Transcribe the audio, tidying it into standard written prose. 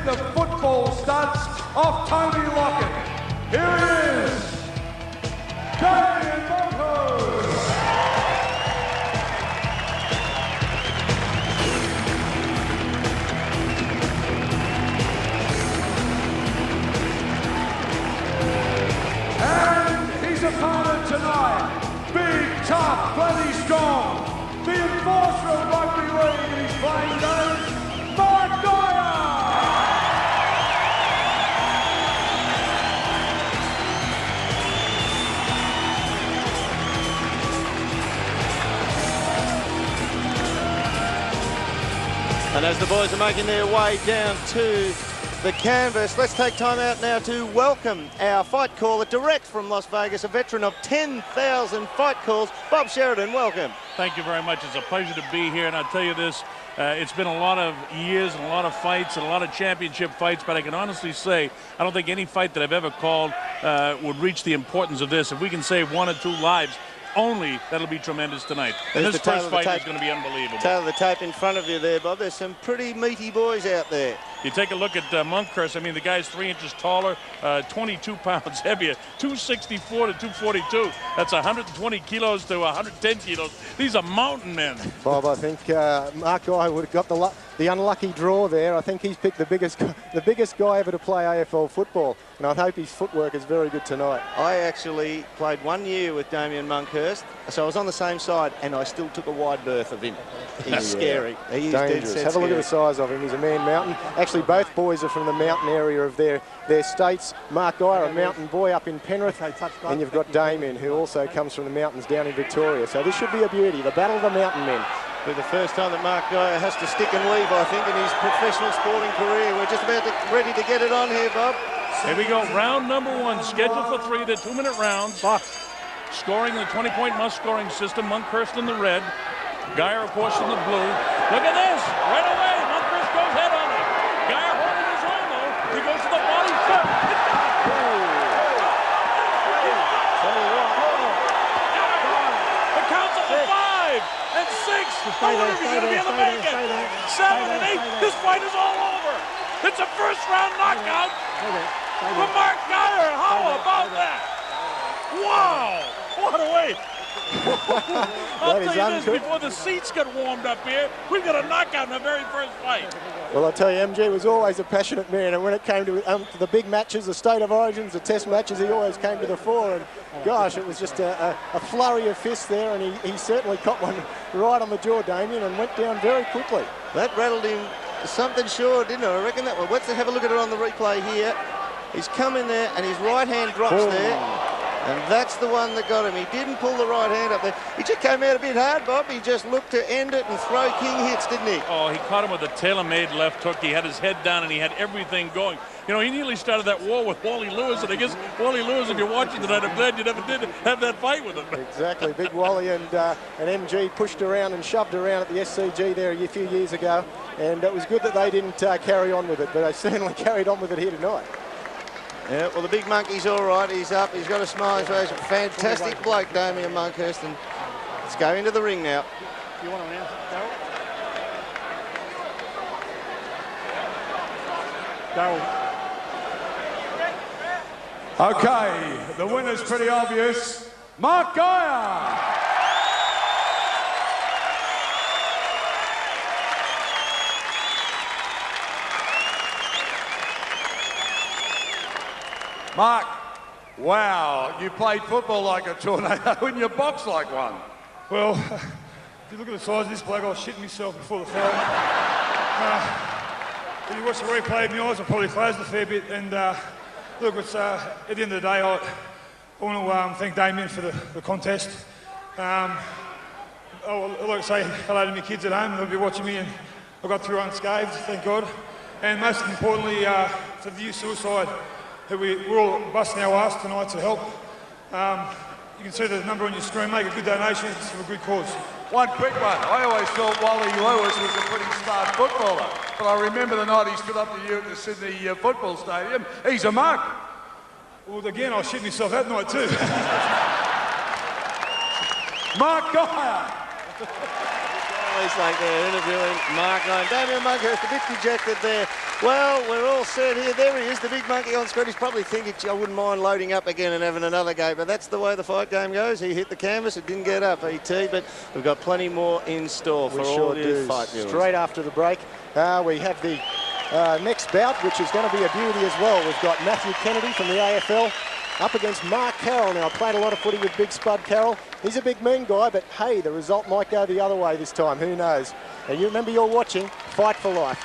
the football studs of Tony Lockett. Here he is, Damian Monkhurst. And his opponent tonight, big, tough, bloody strong, the enforcer of rugby league in his playing days, Geyer. And as the boys are making their way down to the canvas, let's take time out now to welcome our fight caller direct from Las Vegas, a veteran of 10,000 fight calls. Bob Sheridan, welcome. Thank you very much. It's a pleasure to be here, and I'll tell you this, it's been a lot of years and a lot of fights and a lot of championship fights, but I can honestly say I don't think any fight that I've ever called would reach the importance of this. If we can save 1 or 2 lives only, that'll be tremendous tonight. And this first fight is going to be unbelievable. Tail of the tape in front of you there, Bob. There's some pretty meaty boys out there. You take a look at Monkhurst. I mean, the guy's 3 inches taller, 22 pounds heavier, 264 to 242. That's 120 kilos to 110 kilos. These are mountain men. Bob, I think Mark Geyer would have got the unlucky draw there. I think he's picked the biggest guy ever to play AFL football, and I hope his footwork is very good tonight. I actually played 1 year with Damian Monkhurst, so I was on the same side, and I still took a wide berth of him. He's scary. He is dangerous. Have a look at the size of him. He's a man mountain. Actually, both boys are from the mountain area of their states. Mark Geyer, a mountain boy up in Penrith, and you've got Damian, who also comes from the mountains down in Victoria. So this should be a beauty, the battle of the mountain men. For the first time that Mark Geyer has to stick and weave, I think, in his professional sporting career. We're just about ready to get it on here, Bob. Here we go, round number 1, scheduled for 3. They're 2-minute rounds. Scoring the 20-point must-scoring system. Monkhurst in the red. Geyer, of course, in the blue. Look at this, right away. Monkhurst goes head on it. Geyer holding his own, though. He goes to the body shot. The count's up to 5 and 6. I wonder if he's going to be able to make it. 7 and 8. This fight is all over. It's a first-round knockout for Mark Geyer. How about that? Wow! What a way! I'll tell you this, before the seats get warmed up here, we've got a knockout in the very first fight. Well, I tell you, MG was always a passionate man, and when it came to the big matches, the State of Origins, the Test matches, he always came to the fore. And gosh, it was just a flurry of fists there, and he certainly caught one right on the jaw, Damian, and went down very quickly. That rattled him something sure, didn't it? I reckon that one. Let's have a look at it on the replay here. He's come in there, and his right hand drops there. And that's the one that got him. He didn't pull the right hand up there. He just came out a bit hard, Bob. He just looked to end it and throw king hits, didn't he? Oh, he caught him with a tailor-made left hook. He had his head down and he had everything going. You know, he nearly started that war with Wally Lewis, and I guess Wally Lewis, if you're watching tonight, I'm glad you never did have that fight with him. Exactly. Big Wally and MG pushed around and shoved around at the SCG there a few years ago, and it was good that they didn't carry on with it, but they certainly carried on with it here tonight. Yeah, well, the big monkey's all right. He's up. He's got a smile. He's a fantastic bloke, Damian Monkhurst. And let's go into the ring now. You want to announce it, Daryl? Okay, the winner's pretty obvious. Mark Geyer. Mark, wow, you played football like a tornado and you boxed like one. Well, if you look at the size of this bloke, I was shitting myself before the fight. If you watch the replay, my eyes will probably closed a fair bit. And look, it's, at the end of the day, I want to thank Damian for the contest. I'd like to say hello to my kids at home. They'll be watching me, and I got through unscathed, thank God. And most importantly, for the youth suicide, we're all busting our ass tonight to help. You can see the number on your screen. Make a good donation. It's for a good cause. One quick one. I always thought Wally Lewis was a pretty smart footballer, but I remember the night he stood up to you at the Sydney football stadium. He's a mark. Well, again, I shit myself that night too. Mark Geyer. Like they're interviewing Mark Nine. Damian Monkhurst a bit dejected there. Well, we're all set here. There he is, the big monkey on screen. He's probably thinking, I wouldn't mind loading up again and having another go, but that's the way the fight game goes. He hit the canvas, it didn't get up, ET, but we've got plenty more in store for all you fight viewers. Straight after the break, we have the next bout, which is going to be a beauty as well. We've got Matthew Kennedy from the AFL up against Mark Carroll. Now, I played a lot of footy with Big Spud Carroll. He's a big mean guy, but hey, the result might go the other way this time. Who knows? And you remember, you're watching Fight for Life.